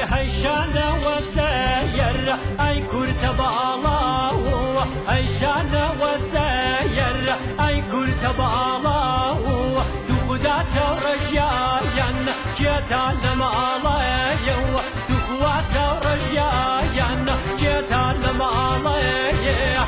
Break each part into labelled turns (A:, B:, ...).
A: هيشان وساير أي كرت بالاو هيشان وساير أي كرت بالاو تخدا رجايا جيتان مالايو تخوا رجايا جيتان مالايو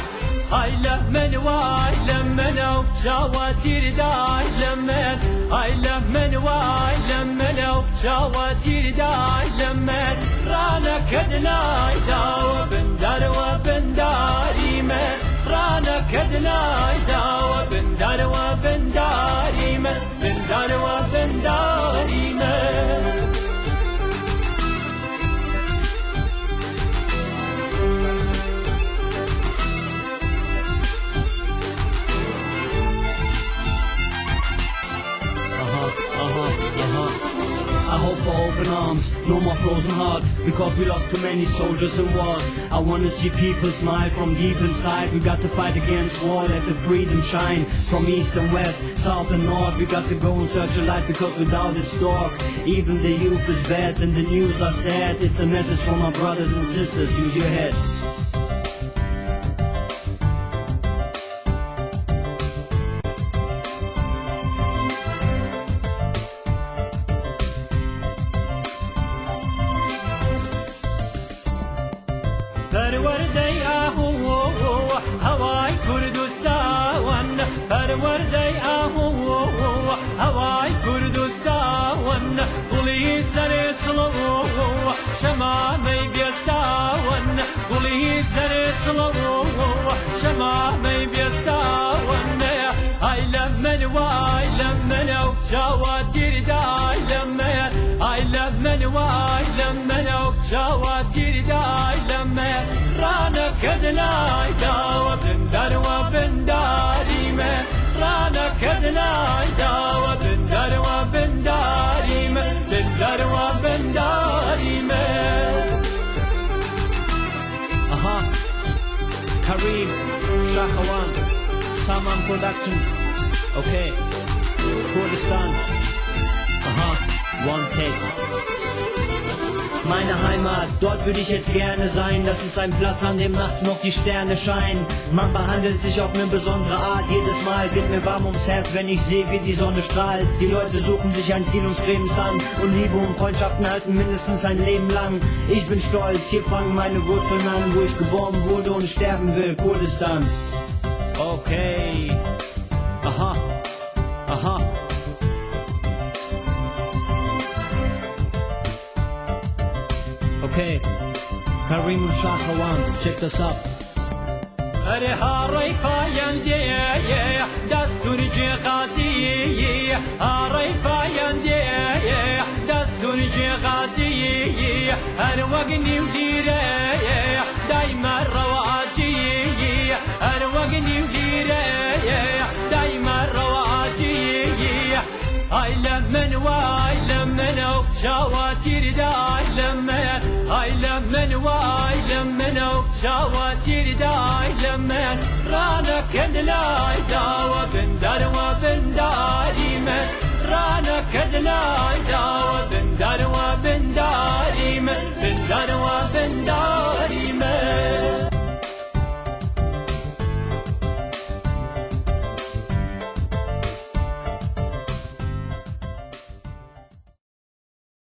A: هاي لمن واي لمن وجواتير داي لمن هاي لمن واي لمن وجواتير داي لمن رانا كدناي داو بندار وبنداري من رانا كدناي داو بندار وبنداري من بندار وبنداري من
B: I hope for open arms, no more frozen hearts, because we lost too many soldiers in wars. I wanna see people smile from deep inside. We got to fight against war, let the freedom shine. From east and west, south and north, we got to go and search a light, because without it's dark. Even the youth is bad and the news are sad. It's a message from our brothers and sisters, use your head.
A: پروردی آهو هوای کردستان پروردی آهو هوای کردستان قلی سر چلو شمامی بیستان قلی سر چلو شمامی بیستان ای لمن وای لمن او جواتیر دای لمن ای لمن وای لمن او جواتیر دای لمن رانا كدناي داو بندار وبنداري من رانا كدناي داو بندار وبنداري من بندار وبنداري من
B: Kareem, Shakhawan, Saman Productions. Okay, Kurdistan. One take. Meine Heimat, dort würde ich jetzt gerne sein. Das ist ein Platz, an dem nachts noch die Sterne scheinen. Man behandelt sich auf eine besondere Art. Jedes Mal wird mir warm ums Herz, wenn ich sehe, wie die Sonne strahlt. Die Leute suchen sich ein Ziel und streben es an. Und Liebe und Freundschaften halten mindestens ein Leben lang. Ich bin stolz, hier fangen meine Wurzeln an, wo ich geboren wurde und sterben will, Kurdistan. Okay. Aha. Okay, Kareem and Shakhawan, check this up.
A: أره هاري پاینده دستور جغازی هاري پاینده دستور جغازی هر وقنی ولیره دايما رواجی هر وقنی ولیره دايما رواجی ای لمن وای لمن او جواتیر دای لمن ای لمن وای لمن او جواتیر دای لمن رانا کدلای داو بندار و بنداری من رانا کدلای داو بندار و بنداری